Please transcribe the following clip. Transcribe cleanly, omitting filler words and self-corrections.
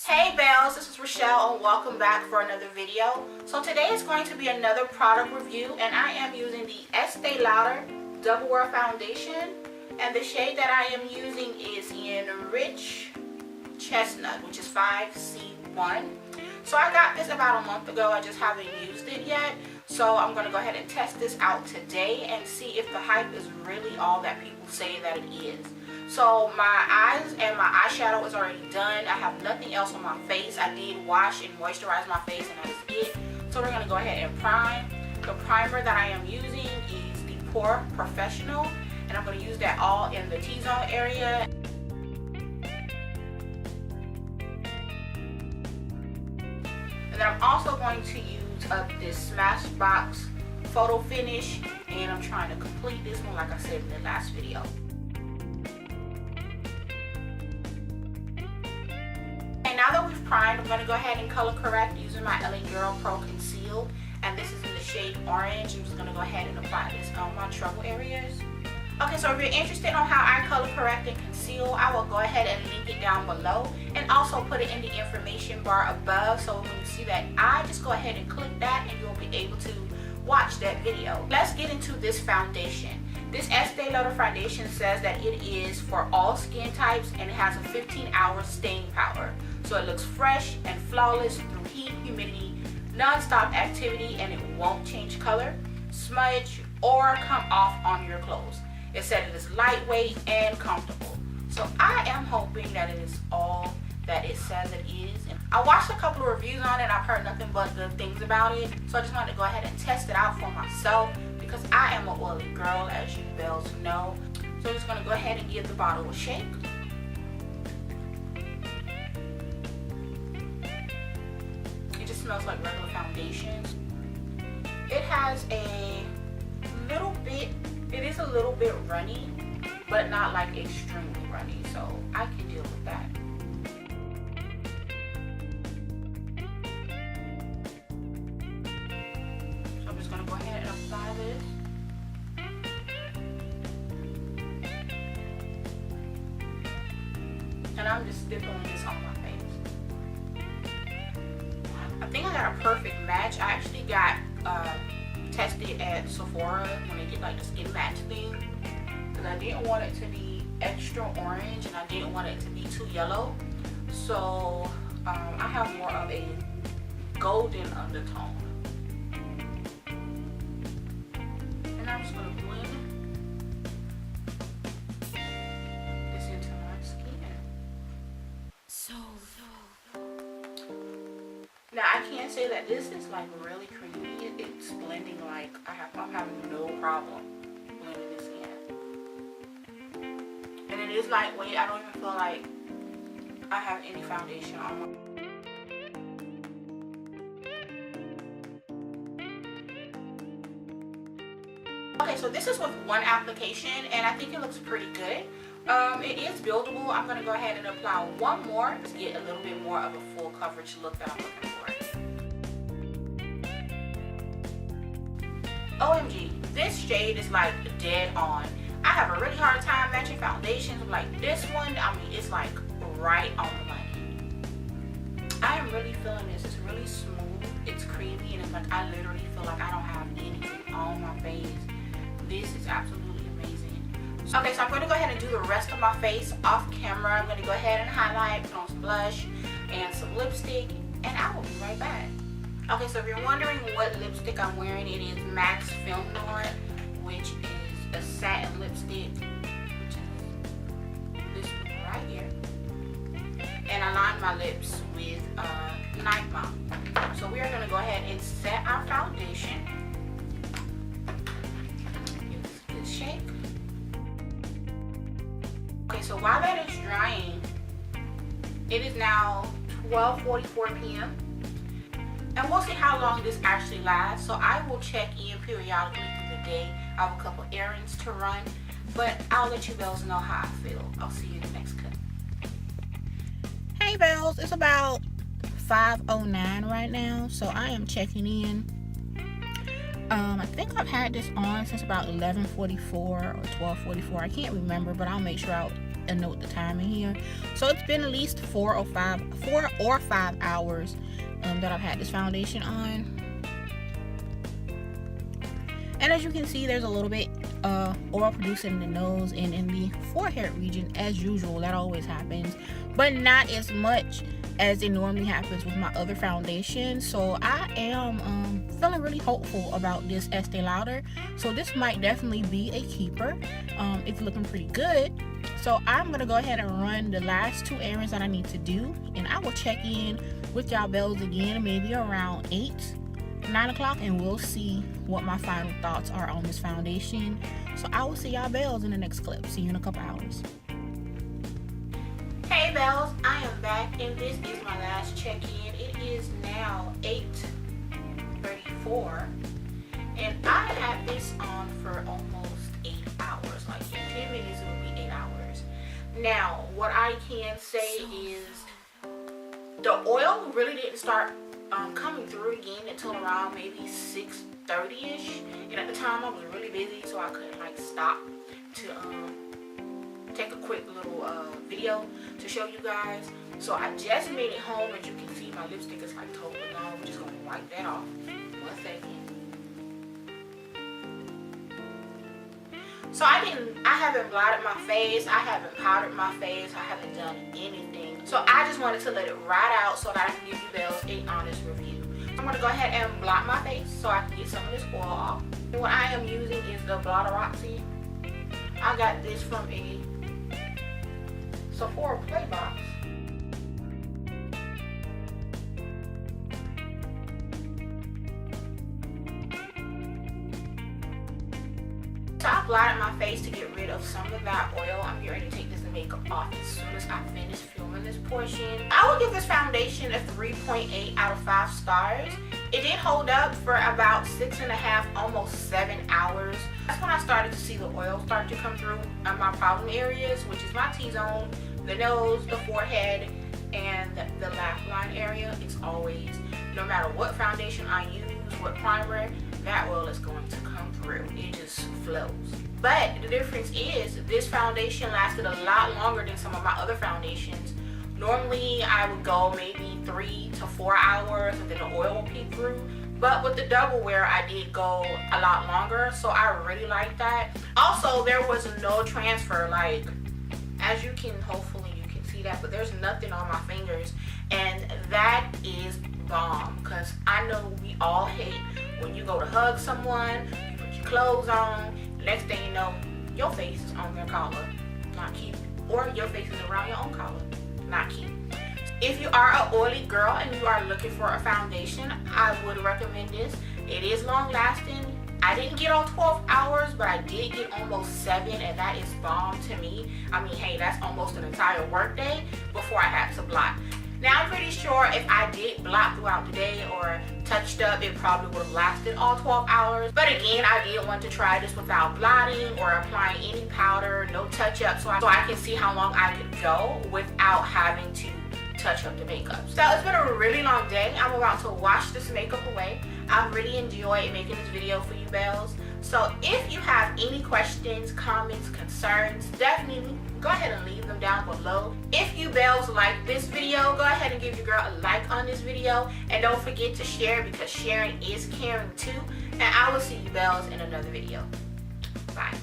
Hey Bells, this is Rochelle and welcome back for another video. So today is going to be another product review and I am using the Estee Lauder Double Wear Foundation, and the shade that I am using is in Rich Chestnut, which is 5C1. So I got this about a month ago, I just haven't used it yet. So I'm going to go ahead and test this out today and see if the hype is really all that people say that it is. So my eyes and my eyeshadow is already done. I have nothing else on my face. I did wash and moisturize my face and that is it. So we're going to go ahead and prime. The primer that I am using is the Pore Professional, and I'm going to use that all in the T-zone area. And then I'm also going to use up this Smashbox Photo Finish, and I'm trying to complete this one like I said in the last video. And now that we've primed, I'm going to go ahead and color correct using my LA Girl Pro Conceal, and this is in the shade Orange. I'm just going to go ahead and apply this on my trouble areas. Okay, so if you're interested on how I color correct and conceal, I will go ahead and link it down below and also put it in the information bar above, so when you see that eye, just go ahead and click that and you'll be able to watch that video. Let's get into this foundation. This Estee Lauder foundation says that it is for all skin types and it has a 15-hour staying power. So it looks fresh and flawless through heat, humidity, non-stop activity, and it won't change color, smudge, or come off on your clothes. It said it is lightweight and comfortable. So I am hoping that it is all that it says it is. And I watched a couple of reviews on it. I've heard nothing but good things about it. So I just wanted to go ahead and test it out for myself because I am an oily girl, as you bells know. So I'm just going to go ahead and give the bottle a shake. It just smells like regular foundation. It has a little bit, it is a little bit runny, but not like extremely runny, so I can deal with that. So I'm just going to go ahead and apply this. And I'm just stippling this on my face. I think I got a perfect match. I actually got tested at Sephora when they did like the skin match thing, because I didn't want it to be extra orange and I didn't want it to be too yellow. So I have more of a golden undertone. And I'm just going to blend this into my skin. Now I can't say that this is like really creamy. It's blending like I'm having no problem blending this in. And it is lightweight. I don't even feel like I have any foundation on my. Okay, so this is with one application and I think it looks pretty good. It is buildable. I'm going to go ahead and apply one more to get a little bit more of a full coverage look that I'm looking for. OMG, this shade is like dead on. I have a really hard time matching foundations like this one. I mean, it's like right on the money. I am really feeling this. It's really smooth. It's creamy, and it's like I literally feel like I don't have anything on my face. This is absolutely amazing. Okay, so I'm going to go ahead and do the rest of my face off camera. I'm going to go ahead and highlight, put on some blush and some lipstick, and I will be right back. Okay, so if you're wondering what lipstick I'm wearing, it is MAC's Film Noir, which is a satin lipstick, which is this one right here. And I lined my lips with Night Balm. So we are going to go ahead and set our foundation. Give this a good shake. Okay, so while that is drying, it is now 12:44 p.m. And we'll see how long this actually lasts. So I will check in periodically through the day. I have a couple errands to run, but I'll let you bells know how I feel. I'll see you in the next cut. Hey bells, it's about 5:09 right now, so I am checking in. I think I've had this on since about 11:44 or 12:44. I can't remember, but I'll make sure I'll note the time in here. So it's been at least 4 or 5 hours that I've had this foundation on. And as you can see, there's a little bit oil produced in the nose and in the forehead region, as usual. That always happens, but not as much as it normally happens with my other foundation. So I am feeling really hopeful about this Estee Lauder. So this might definitely be a keeper. It's looking pretty good. So I'm gonna go ahead and run the last 2 errands that I need to do, and I will check in with y'all bells again maybe around 8-9 o'clock, and we'll see what my final thoughts are on this foundation. So I will see y'all bells in the next clip. See you in a couple hours. Hey bells, I am back, and this is my last check-in. It is now 8:34, and I had this on for almost 8 hours. Like in 10 minutes it will be 8 hours. Now what I can say is the oil really didn't start coming through again until around maybe 6:30ish, and at the time I was really busy, so I couldn't like stop to take a quick little video to show you guys. So I just made it home, and you can see my lipstick is like totally gone. We're just gonna wipe that off. 1 second. So I haven't blotted my face, I haven't powdered my face, I haven't done anything. So I just wanted to let it ride out so that I can give you bells an honest review. I'm gonna go ahead and blot my face so I can get some of this oil off. And what I am using is the Blotterazzi. I got this from a Sephora Play box. So I blotted my face to get rid of some of that oil. I'm getting ready to take this makeup off as soon as I finish filming this portion. I will give this foundation a 3.8 out of 5 stars. It did hold up for about 6.5, almost 7 hours. That's when I started to see the oil start to come through on my problem areas, which is my T-zone, the nose, the forehead, and the laugh line area. It's always, no matter what foundation I use, what primer, that oil is going to come through. It just flows. But the difference is this foundation lasted a lot longer than some of my other foundations. Normally I would go maybe 3 to 4 hours and then the oil will peek through. But with the double wear, I did go a lot longer, so I really like that. Also, there was no transfer, like, as you can, hopefully you can see that, but there's nothing on my fingers, and that is bomb, because I know we all hate when you go to hug someone, you put your clothes on, next thing you know, your face is on their collar, not cute, or your face is around your own collar, not cute. If you are an oily girl and you are looking for a foundation, I would recommend this. It is long lasting. I didn't get all 12 hours, but I did get almost 7, and that is bomb to me. I mean, hey, that's almost an entire work day before I had to blot. Now, I'm pretty sure if I did blot throughout the day or touched up, it probably would have lasted all 12 hours. But again, I did want to try this without blotting or applying any powder, no touch-up, so I can see how long I could go without having to touch up the makeup. So it's been a really long day. I'm about to wash this makeup away. I really enjoyed making this video for you bells. So if you have any questions, comments, concerns, definitely go ahead and leave them down below. If you bells like this video, go ahead and give your girl a like on this video, and don't forget to share, because sharing is caring too. And I will see you bells in another video. Bye.